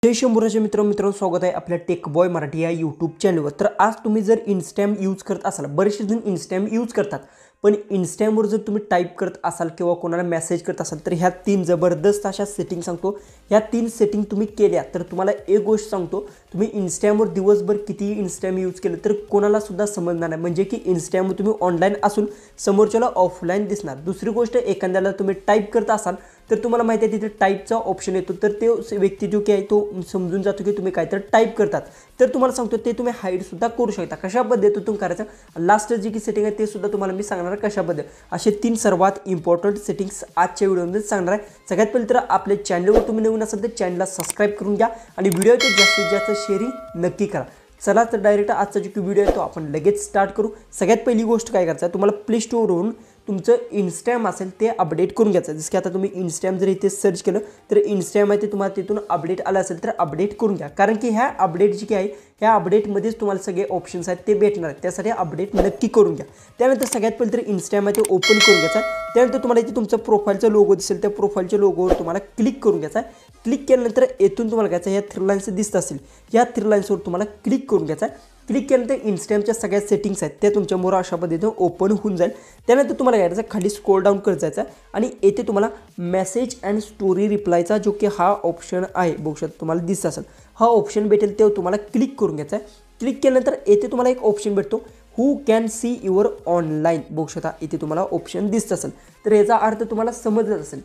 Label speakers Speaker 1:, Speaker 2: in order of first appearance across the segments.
Speaker 1: जय शंभूराजे मित्रांनो स्वागत आहे आपल्या टेक बॉय मराठी या यूट्यूब चॅनलवर। तर आज तुम्ही जर इन्स्टॅम यूज करत असाल, बरेचसे जण इन्स्टॅम यूज करतात, पण इन्स्टॅमवर जर तुम्ही टाईप करत असाल किंवा कोणाला मेसेज करत असाल तर ह्या तीन जबरदस्त अशा सेटिंग सांगतो। ह्या तीन सेटिंग तुम्ही केल्या तर तुम्हाला एक गोष्ट सांगतो, तुम्ही इन्स्टॅमवर दिवसभर किती इन्स्टॅम यूज केलं तर कोणाला सुद्धा समजणार नाही, म्हणजे की इन्स्टॅमवर तुम्ही ऑनलाईन असून समोरच्याला ऑफलाईन दिसणार। दुसरी गोष्ट, एखाद्याला तुम्ही टाईप करत असाल तर तुम्हाला माहिती आहे तिथे टाईपचा ऑप्शन येतो, तर ते व्यक्ती जो की आहे तो समजून जातो की तुम्ही काहीतरी टाईप करतात। तर तुम्हाला सांगतो ते तुम्ही हाईड सुद्धा करू शकता। कशा पद्धतीतून करायचं, लास्ट जी की सेटिंग आहे ते सुद्धा तुम्हाला मी सांगणार कशा पद्धती। असे तीन सर्वात इम्पॉर्टंट सेटिंग्स आजच्या व्हिडिओमध्ये सांगणार आहे। सगळ्यात पहिले तर आपल्या चॅनलवर तुम्ही नवीन असाल तर चॅनलला सबस्क्राईब करून घ्या आणि व्हिडिओचे जास्तीत जास्त शेअरिंग नक्की करा। चला तर डायरेक्ट आजचा जो व्हिडिओ आहे तो आपण लगेच स्टार्ट करू। सगळ्यात पहिली गोष्ट काय करायचं, तुम्हाला प्ले स्टोअरवरून तुमचं इन्स्टॅम असेल ते अपडेट करून घ्यायचं। जसं की आता तुम्ही इन्स्टॅम जर इथे सर्च केलं तर इन्स्टॅम आहे ते तुम्हाला तिथून अपडेट आलं असेल तर अपडेट करून घ्या, कारण की ह्या अपडेट जी काही आहे ह्या अपडेटमध्येच तुम्हाला सगळे ऑप्शन्स आहेत ते भेटणार आहेत, त्यासाठी अपडेट नक्की करून घ्या। त्यानंतर सगळ्यात पहिले तर इन्स्टॅम आहे ते ओपन करून घ्यायचा। त्यानंतर तुम्हाला इथे तुमचा प्रोफाईलचा लोगो दिसेल, त्या प्रोफाईलच्या लोगोवर तुम्हाला क्लिक करून घ्यायचा। क्लिक केल्यानंतर येथून तुम्हाला घ्यायचं, ह्या थ्री लाईन्स दिसत असेल या थ्री लाईन्सवर तुम्हाला क्लिक करून घ्यायचा। क्लिक केल्यानंतर इन्स्टॅमच्या सगळ्या सेटिंग्स आहेत त्या तुमच्यासमोर अशा पद्धतीने ओपन होऊन जाईल। त्यानंतर तुम्हाला घ्यायचं खाली स्क्रोल डाऊन करत जायचं आणि येथे तुम्हाला मेसेज अँड स्टोरी रिप्लायचा जो की हा ऑप्शन आहे, बघू शकता तुम्हाला दिसत असेल, हा ऑप्शन भेटेल ते तुम्हाला क्लिक करून घ्यायचा आहे। क्लिक केल्यानंतर येथे तुम्हाला एक ऑप्शन भेटतो, who can see your online, बघू शकता इथे तुम्हाला ऑप्शन दिसत असेल। तर याचा अर्थ तुम्हाला समजत असेल,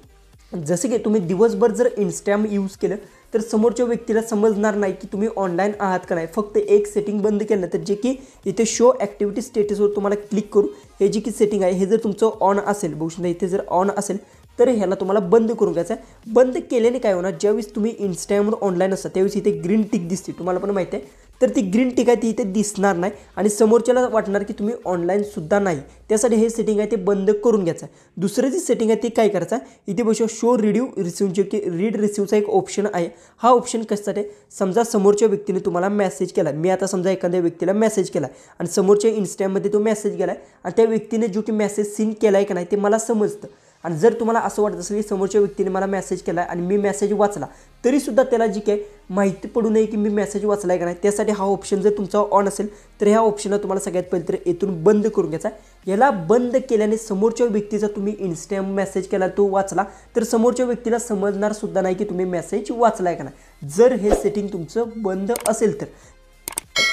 Speaker 1: जसे की तुम्ही दिवसभर जर इन्स्टॅम यूज केलं तर समोरच्या व्यक्तीला समजणार नाही की तुम्ही ऑनलाईन आहात का नाही। फक्त एक सेटिंग बंद केलं तर जे की इथे शो ॲक्टिव्हिटी स्टेटसवर तुम्हाला क्लिक करू, हे जी की सेटिंग आहे हे जर तुमचं ऑन असेल, बघू शकता इथे जर ऑन असेल तर ह्याला तुम्हाला बंद करून घ्यायचं आहे। बंद केल्याने काय होणार, ज्यावेळेस तुम्ही इन्स्टॅमवर ऑनलाईन असता त्यावेळेस इथे ग्रीन टिक दिसते, तुम्हाला पण माहिती आहे, तर ती ग्रीन टिक आहे ती इथे दिसणार नाही आणि समोरच्याला वाटणार की तुम्ही ऑनलाईन सुद्धा नाही। त्यासाठी हे सेटिंग आहे ते बंद करून घ्यायचं आहे। दुसरं जी सेटिंग आहे ते काय करायचं, इथे बघू शो रिसीव्ह जे की रीड रिसीव्हचा एक ऑप्शन आहे। हा ऑप्शन कशासाठी, समजा समोरच्या व्यक्तीने तुम्हाला मेसेज केला, मी आता समजा एखाद्या व्यक्तीला मेसेज केला आणि समोरच्या इन्स्टॅममध्ये तो मेसेज गेला आणि त्या व्यक्तीने जो की मेसेज सीन केला आहे का नाही ते मला समजतं। आणि जर तुम्हाला असं वाटत असेल की समोरच्या व्यक्तीने मला मेसेज केला आणि मी मेसेज वाचला तरीसुद्धा त्याला जी काही माहिती पडू नये की मी मेसेज वाचला आहे का नाही, त्यासाठी हा ऑप्शन जर तुमचा ऑन असेल तर ह्या ऑप्शनला तुम्हाला सगळ्यात पहिले तर येथून बंद करून घ्यायचा। याला बंद केल्याने समोरच्या व्यक्तीचा तुम्ही इन्स्टॅम मेसेज केला तो वाचला तर समोरच्या व्यक्तीला समजणार सुद्धा नाही की तुम्ही मेसेज वाचला आहे का नाही, जर हे सेटिंग तुमचं बंद असेल तर।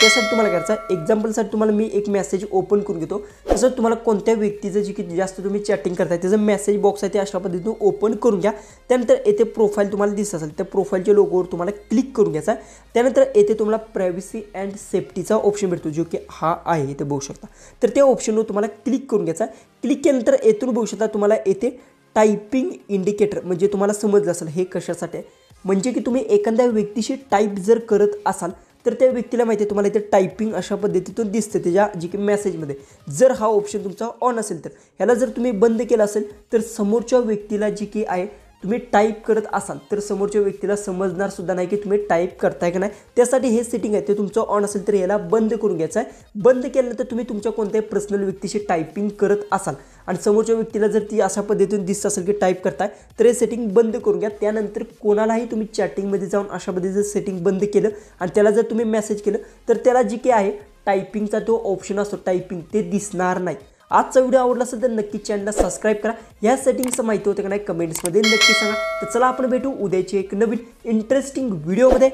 Speaker 1: त्यासाठी तुम्हाला करायचं, एक्झाम्पलसाठी तुम्हाला मी एक मेसेज ओपन करून घेतो। तसंच तुम्हाला कोणत्या व्यक्तीचं जी की जास्त तुम्ही चॅटिंग करताय त्याचं मेसेज बॉक्स आहे ते अशा पद्धतीने ओपन करून घ्या। त्यानंतर येथे प्रोफाईल तुम्हाला दिसत असेल, त्या प्रोफाईलच्या लोगोवर तुम्हाला क्लिक करून घ्यायचा। त्यानंतर येथे तुम्हाला प्रायव्हसी अँड सेफ्टीचा ऑप्शन भेटतो जो की हा आहे इथे बघू शकता, तर त्या ऑप्शनवर तुम्हाला क्लिक करून घ्यायचा। क्लिक केल्यानंतर येथून बघू शकता तुम्हाला येथे टायपिंग इंडिकेटर, म्हणजे तुम्हाला समजलं असेल हे कशासाठी आहे, म्हणजे की तुम्ही एखाद्या व्यक्तीशी टाईप जर करत असाल तर त्या व्यक्तीला माहिती आहे तुम्हाला इथे टायपिंग अशा पद्धतीतून दिसते त्याच्या जी की मेसेजमध्ये। जर हा ऑप्शन तुमचा ऑन असेल तर ह्याला जर तुम्ही बंद केला असेल तर समोरच्या व्यक्तीला जी की आहे तुम्ही टाईप करत असाल तर समोरच्या व्यक्तीला समजणार सुद्धा नाही की तुम्ही टाईप करताय का नाही। त्यासाठी हे सेटिंग आहे ते तुमचं ऑन असेल तर याला बंद करून घ्यायचं आहे। बंद केल्यानंतर तुम्ही तुमच्या कोणत्याही पर्सनल व्यक्तीशी टायपिंग करत असाल आणि समोरच्या व्यक्तीला जर ती अशा पद्धतीने दिसत असेल की टाईप करताय तर हे सेटिंग बंद करून घ्या। त्यानंतर कोणालाही तुम्ही चॅटिंगमध्ये जाऊन अशा पद्धतीचं सेटिंग बंद केलं आणि त्याला जर तुम्ही मेसेज केलं तर त्याला जी काही आहे टायपिंगचा तो ऑप्शन असतो टायपिंग ते दिसणार नाही। आजचा व्हिडिओ आवडला असेल तर नक्की चॅनलला सबस्क्राईब करा। या सेटिंगचं माहिती होतं का नाही कमेंट्समध्ये नक्की सांगा। तर चला आपण भेटू उद्याची एक नवीन इंटरेस्टिंग व्हिडिओमध्ये।